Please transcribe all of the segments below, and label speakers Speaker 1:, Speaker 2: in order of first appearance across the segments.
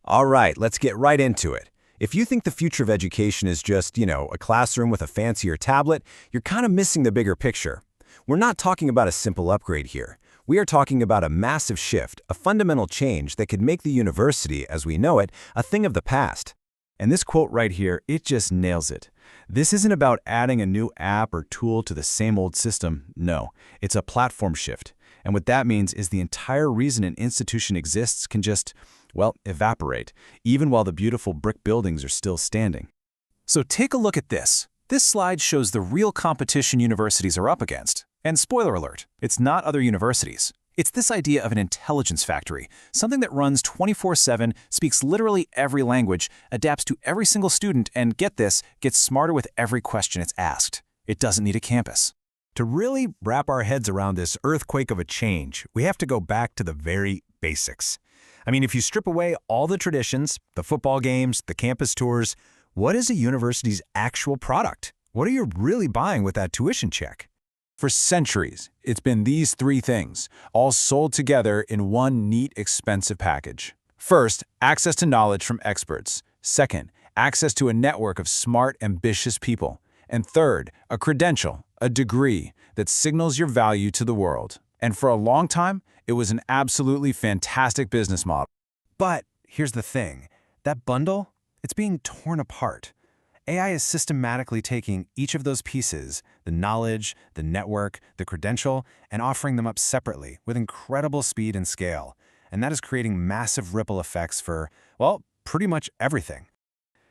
Speaker 1: All right, let's get right into it. If you think the future of education is just, a classroom with a fancier tablet, you're kind of missing the bigger picture. We're not talking about a simple upgrade here. We are talking about a massive shift, a fundamental change that could make the university, as we know it, a thing of the past.
Speaker 2: And this quote right here, it just nails it. This isn't about adding a new app or tool to the same old system. No, it's a platform shift. And what that means is the entire reason an institution exists can just, evaporate, even while the beautiful brick buildings are still standing. So take a look at this. This slide shows the real competition universities are up against. And spoiler alert, it's not other universities. It's this idea of an intelligence factory, something that runs 24/7, speaks literally every language, adapts to every single student, and get this, gets smarter with every question it's asked. It doesn't need a campus.
Speaker 3: To really wrap our heads around this earthquake of a change, we have to go back to the very basics. If you strip away all the traditions, the football games, the campus tours, what is a university's actual product? What are you really buying with that tuition check?
Speaker 2: For centuries, it's been these three things, all sold together in one neat, expensive package. First, access to knowledge from experts. Second, access to a network of smart, ambitious people. And third, a credential, a degree that signals your value to the world. And for a long time, it was an absolutely fantastic business model.
Speaker 3: But here's the thing. That bundle, it's being torn apart. AI is systematically taking each of those pieces, the knowledge, the network, the credential, and offering them up separately with incredible speed and scale. And that is creating massive ripple effects for, pretty much everything.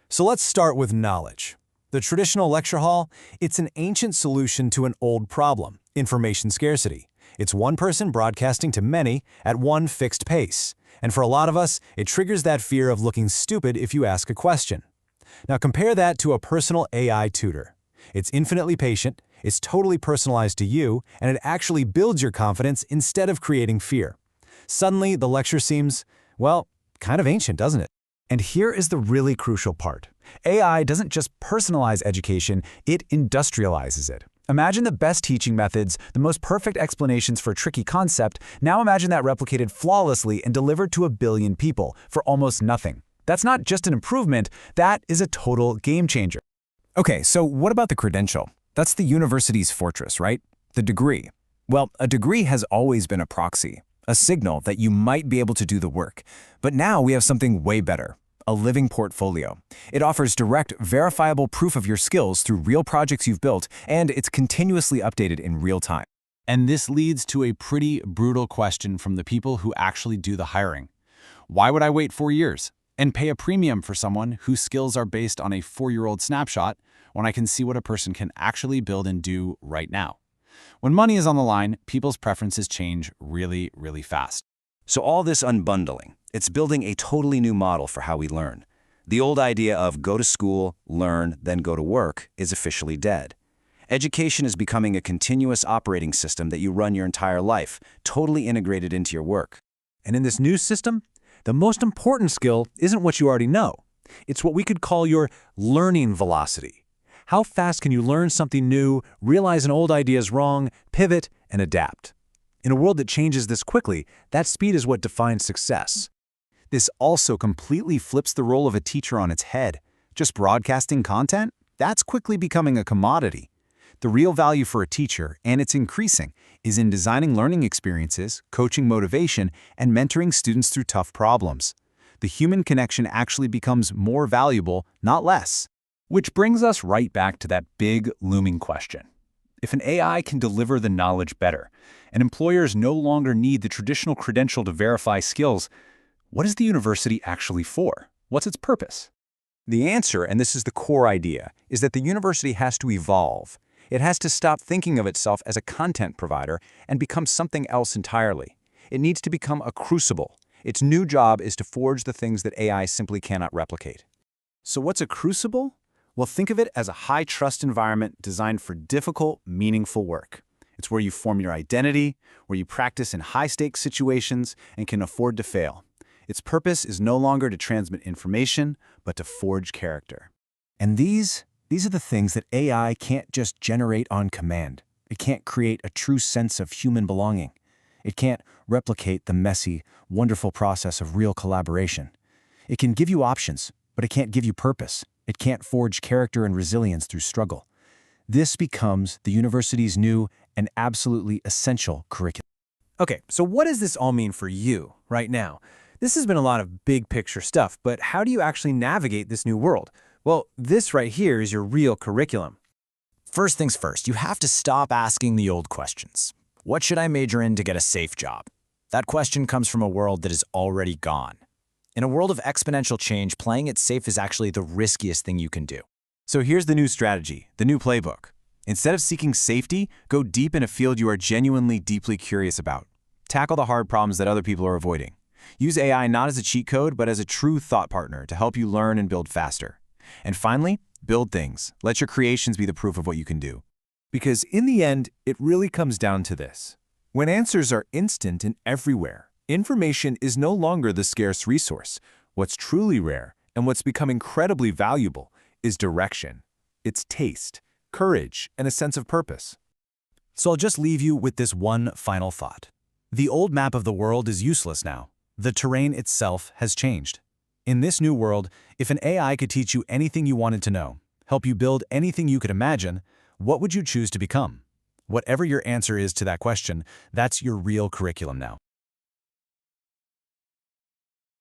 Speaker 3: So let's start with knowledge. The traditional lecture hall, it's an ancient solution to an old problem, information scarcity. It's one person broadcasting to many at one fixed pace. And for a lot of us, it triggers that fear of looking stupid if you ask a question. Now compare that to a personal AI tutor. It's infinitely patient, it's totally personalized to you, and it actually builds your confidence instead of creating fear. Suddenly, the lecture seems, kind of ancient, doesn't it? And here is the really crucial part. AI doesn't just personalize education, it industrializes it. Imagine the best teaching methods, the most perfect explanations for a tricky concept. Now imagine that replicated flawlessly and delivered to 1 billion people for almost nothing. That's not just an improvement, that is a total game changer. Okay, so what about the credential? That's the university's fortress, right? The degree. Well, a degree has always been a proxy, a signal that you might be able to do the work. But now we have something way better. A living portfolio. It offers direct, verifiable proof of your skills through real projects you've built, and it's continuously updated in real time.
Speaker 2: And this leads to a pretty brutal question from the people who actually do the hiring. Why would I wait 4 years and pay a premium for someone whose skills are based on a 4-year-old snapshot when I can see what a person can actually build and do right now? When money is on the line, people's preferences change really, really fast.
Speaker 1: So all this unbundling, it's building a totally new model for how we learn. The old idea of go to school, learn, then go to work is officially dead. Education is becoming a continuous operating system that you run your entire life, totally integrated into your work.
Speaker 3: And in this new system, the most important skill isn't what you already know. It's what we could call your learning velocity. How fast can you learn something new, realize an old idea is wrong, pivot, and adapt? In a world that changes this quickly, that speed is what defines success. This also completely flips the role of a teacher on its head. Just broadcasting content? That's quickly becoming a commodity. The real value for a teacher, and it's increasing, is in designing learning experiences, coaching motivation, and mentoring students through tough problems. The human connection actually becomes more valuable, not less. Which brings us right back to that big, looming question. If an AI can deliver the knowledge better, and employers no longer need the traditional credential to verify skills, what is the university actually for? What's its purpose? The answer, and this is the core idea, is that the university has to evolve. It has to stop thinking of itself as a content provider and become something else entirely. It needs to become a crucible. Its new job is to forge the things that AI simply cannot replicate. So what's a crucible? Well, think of it as a high-trust environment designed for difficult, meaningful work. It's where you form your identity, where you practice in high-stakes situations and can afford to fail. Its purpose is no longer to transmit information, but to forge character. And these are the things that AI can't just generate on command. It can't create a true sense of human belonging. It can't replicate the messy, wonderful process of real collaboration.
Speaker 1: It can give you options, but it can't give you purpose. It can't forge character and resilience through struggle. This becomes the university's new and absolutely essential curriculum.
Speaker 3: Okay, so what does this all mean for you right now? This has been a lot of big picture stuff, but how do you actually navigate this new world? Well, this right here is your real curriculum.
Speaker 4: First things first, you have to stop asking the old questions. What should I major in to get a safe job? That question comes from a world that is already gone. In a world of exponential change, playing it safe is actually the riskiest thing you can do.
Speaker 2: So here's the new strategy, the new playbook. Instead of seeking safety, go deep in a field you are genuinely deeply curious about. Tackle the hard problems that other people are avoiding. Use AI not as a cheat code, but as a true thought partner to help you learn and build faster. And finally, build things. Let your creations be the proof of what you can do.
Speaker 3: Because in the end, it really comes down to this. When answers are instant and everywhere, information is no longer the scarce resource. What's truly rare and what's become incredibly valuable is direction. It's taste, courage, and a sense of purpose.
Speaker 1: So I'll just leave you with this one final thought. The old map of the world is useless now. The terrain itself has changed. In this new world, if an AI could teach you anything you wanted to know, help you build anything you could imagine, what would you choose to become? Whatever your answer is to that question, that's your real curriculum now.